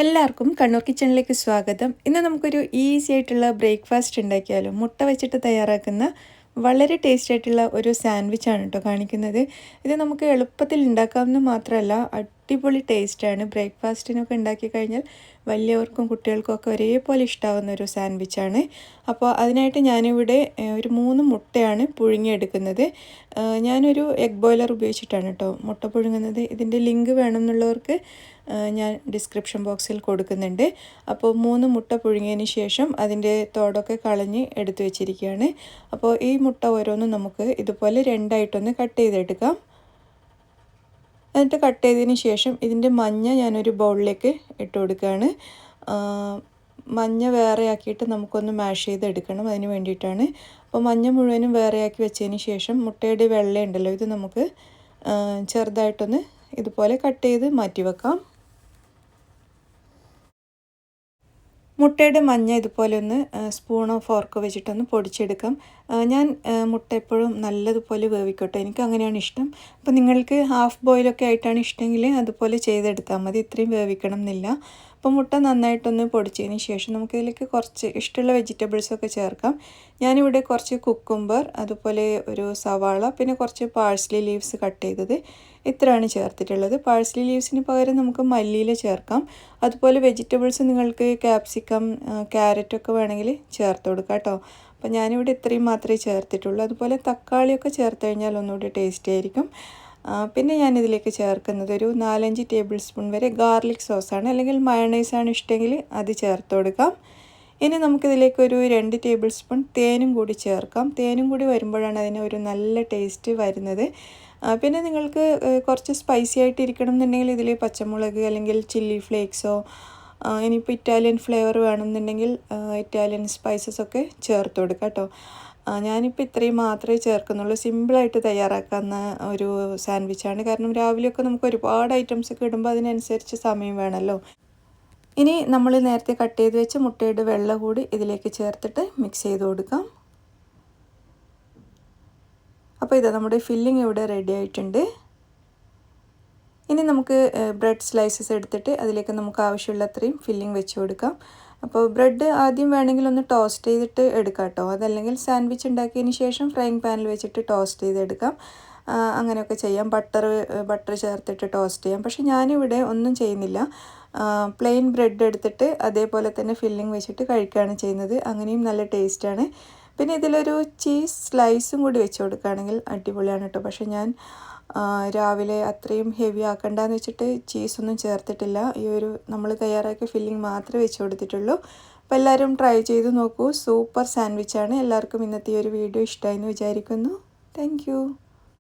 എല്ലാവർക്കും കണ്ണൂർ കിച്ചണിലേക്ക് സ്വാഗതം. ഇന്ന് നമുക്കൊരു ഈസി ആയിട്ടുള്ള ബ്രേക്ക്ഫാസ്റ്റ് ഉണ്ടാക്കിയാലോ. മുട്ട വെച്ചിട്ട് തയ്യാറാക്കുന്ന വളരെ ടേസ്റ്റി ആയിട്ടുള്ള ഒരു സാൻഡ്വിച്ചാണ് കേട്ടോ കാണിക്കുന്നത്. ഇത് നമുക്ക് എളുപ്പത്തിൽ ഉണ്ടാക്കാമെന്ന് മാത്രമല്ല അടിപൊളി ടേസ്റ്റാണ്. ബ്രേക്ക്ഫാസ്റ്റിനൊക്കെ ഉണ്ടാക്കി കഴിഞ്ഞാൽ വലിയവർക്കും കുട്ടികൾക്കും ഒക്കെ ഒരേപോലെ ഇഷ്ടമാവുന്ന ഒരു സാൻഡ്വിച്ചാണ്. അപ്പോൾ അതിനായിട്ട് ഞാനിവിടെ ഒരു 3 മുട്ടയാണ് പുഴുങ്ങിയെടുക്കുന്നത്. ഞാനൊരു എഗ് ബോയിലർ ഉപയോഗിച്ചിട്ടാണ് കേട്ടോ മുട്ട പുഴുങ്ങുന്നത്. ഇതിൻ്റെ ലിങ്ക് വേണമെന്നുള്ളവർക്ക് ഞാൻ ഡിസ്ക്രിപ്ഷൻ ബോക്സിൽ കൊടുക്കുന്നുണ്ട്. അപ്പോൾ 3 മുട്ട പുഴുങ്ങിയതിന് ശേഷം അതിൻ്റെ തോടൊക്കെ കളഞ്ഞ് എടുത്തു വെച്ചിരിക്കുകയാണ്. അപ്പോൾ ഈ മുട്ട ഓരോന്നും നമുക്ക് ഇതുപോലെ രണ്ടായിട്ടൊന്ന് കട്ട് ചെയ്തെടുക്കാം. എന്നിട്ട് കട്ട് ചെയ്തതിന് ശേഷം ഇതിൻ്റെ മഞ്ഞ ഞാനൊരു ബൗളിലേക്ക് ഇട്ട് കൊടുക്കുകയാണ്. മഞ്ഞ വേറെ ആക്കിയിട്ട് നമുക്കൊന്ന് മാഷ് ചെയ്തെടുക്കണം, അതിന് വേണ്ടിയിട്ടാണ്. അപ്പോൾ മഞ്ഞ മുഴുവനും വേറെ ആക്കി വെച്ചതിന് ശേഷം മുട്ടയുടെ വെള്ളയുണ്ടല്ലോ, ഇത് നമുക്ക് ചെറുതായിട്ടൊന്ന് ഇതുപോലെ കട്ട് ചെയ്ത് മാറ്റി വെക്കാം. മുട്ടയുടെ മഞ്ഞ ഇതുപോലെ ഒന്ന് സ്പൂണോ ഫോർക്കോ വെച്ചിട്ടൊന്ന് പൊടിച്ചെടുക്കാം. ഞാൻ മുട്ട എപ്പോഴും നല്ലതുപോലെ വേവിക്കട്ടെ, എനിക്ക് അങ്ങനെയാണ് ഇഷ്ടം. അപ്പോൾ നിങ്ങൾക്ക് ഹാഫ് ബോയിലൊക്കെ ആയിട്ടാണ് ഇഷ്ടമെങ്കിൽ അതുപോലെ ചെയ്തെടുത്താൽ മതി, ഇത്രയും വേവിക്കണം എന്നില്ല. അപ്പോൾ മുട്ട നന്നായിട്ടൊന്ന് പൊടിച്ചതിന് ശേഷം നമുക്കിതിലേക്ക് കുറച്ച് ഇഷ്ടമുള്ള വെജിറ്റബിൾസൊക്കെ ചേർക്കാം. ഞാനിവിടെ കുറച്ച് കുക്കുംബർ, അതുപോലെ ഒരു സവാള, പിന്നെ കുറച്ച് പാഴ്സ്ലി ലീവ്സ് കട്ട് ചെയ്തത്, ഇത്രയാണ് ചേർത്തിട്ടുള്ളത്. പാഴ്സ്ലി ലീവ്സിന് പകരം നമുക്ക് മല്ലിയില ചേർക്കാം. അതുപോലെ വെജിറ്റബിൾസ് നിങ്ങൾക്ക് ക്യാപ്സിക്കം, ക്യാരറ്റൊക്കെ വേണമെങ്കിൽ ചേർത്ത് കൊടുക്കാം കേട്ടോ. അപ്പോൾ ഞാനിവിടെ ഇത്രയും മാത്രമേ ചേർത്തിട്ടുള്ളൂ. അതുപോലെ തക്കാളിയൊക്കെ ചേർത്ത് കഴിഞ്ഞാൽ ഒന്നുകൂടി ടേസ്റ്റി ആയിരിക്കും. പിന്നെ ഞാനിതിലേക്ക് ചേർക്കുന്നത് ഒരു 4-5 ടേബിൾ സ്പൂൺ വരെ ഗാർലിക് സോസാണ്, അല്ലെങ്കിൽ മയണൈസാണ് ഇഷ്ടമെങ്കിൽ അത് ചേർത്ത് കൊടുക്കാം. ഇനി നമുക്കിതിലേക്ക് ഒരു 2 ടേബിൾ സ്പൂൺ തേനും കൂടി ചേർക്കാം. തേനും കൂടി വരുമ്പോഴാണ് അതിന് ഒരു നല്ല ടേസ്റ്റ് വരുന്നത്. പിന്നെ നിങ്ങൾക്ക് കുറച്ച് സ്പൈസി ആയിട്ട് ഇരിക്കണം എന്നുണ്ടെങ്കിൽ ഇതിൽ പച്ചമുളക് അല്ലെങ്കിൽ ചില്ലി ഫ്ലേക്സോ, ഇനിയിപ്പോൾ ഇറ്റാലിയൻ ഫ്ലേവർ വേണമെന്നുണ്ടെങ്കിൽ ഇറ്റാലിയൻ സ്പൈസസൊക്കെ ചേർത്ത് കൊടുക്കാം കേട്ടോ. ഞാനിപ്പോൾ ഇത്രയും മാത്രമേ ചേർക്കുന്നുള്ളൂ. സിമ്പിളായിട്ട് തയ്യാറാക്കാവുന്ന ഒരു സാൻഡ്വിച്ചാണ്. കാരണം രാവിലെയൊക്കെ നമുക്ക് ഒരുപാട് ഐറ്റംസ് ഒക്കെ ഇടുമ്പോൾ അതിനനുസരിച്ച് സമയം വേണമല്ലോ. ഇനി നമ്മൾ നേരത്തെ കട്ട് ചെയ്ത് വെച്ച് മുട്ടയുടെ വെള്ള കൂടി ഇതിലേക്ക് ചേർത്തിട്ട് മിക്സ് ചെയ്ത് കൊടുക്കാം. അപ്പോൾ ഇതാ നമ്മുടെ ഫില്ലിംഗ് ഇവിടെ റെഡി ആയിട്ടുണ്ട്. ഇനി നമുക്ക് ബ്രെഡ് സ്ലൈസസ് എടുത്തിട്ട് അതിലേക്ക് നമുക്ക് ആവശ്യമുള്ള അത്രയും ഫില്ലിംഗ് വെച്ച് കൊടുക്കാം. അപ്പോൾ ബ്രെഡ് ആദ്യം വേണമെങ്കിൽ ഒന്ന് ടോസ്റ്റ് ചെയ്തിട്ട് എടുക്കാം കേട്ടോ. അതല്ലെങ്കിൽ സാൻഡ്വിച്ച് ഉണ്ടാക്കിയതിന് ശേഷം ഫ്രൈയിങ് പാനിൽ വെച്ചിട്ട് ടോസ്റ്റ് ചെയ്തെടുക്കാം. അങ്ങനെയൊക്കെ ചെയ്യാം. ബട്ടർ ചേർത്തിട്ട് ടോസ്റ്റ് ചെയ്യാം. പക്ഷേ ഞാനിവിടെ ഒന്നും ചെയ്യുന്നില്ല. പ്ലെയിൻ ബ്രെഡ് എടുത്തിട്ട് അതേപോലെ തന്നെ ഫില്ലിംഗ് വെച്ചിട്ട് കഴിക്കുകയാണ് ചെയ്യുന്നത്. അങ്ങനെയും നല്ല ടേസ്റ്റാണ്. പിന്നെ ഇതിലൊരു ചീസ് സ്ലൈസും കൂടി വെച്ച് കൊടുക്കുകയാണെങ്കിൽ അടിപൊളിയാണ് കേട്ടോ. പക്ഷേ ഞാൻ രാവിലെ അത്രയും ഹെവി ആക്കണ്ടെന്ന് വെച്ചിട്ട് ചീസൊന്നും ചേർത്തിട്ടില്ല. ഈ ഒരു നമ്മൾ തയ്യാറാക്കിയ ഫില്ലിംഗ് മാത്രമേ വെച്ച് കൊടുത്തിട്ടുള്ളൂ. അപ്പോൾ എല്ലാവരും ട്രൈ ചെയ്ത് നോക്കൂ. സൂപ്പർ സാൻഡ്വിച്ചാണ്. എല്ലാവർക്കും ഇന്നത്തെ ഈ ഒരു വീഡിയോ ഇഷ്ടമായി എന്ന് വിചാരിക്കുന്നു. താങ്ക്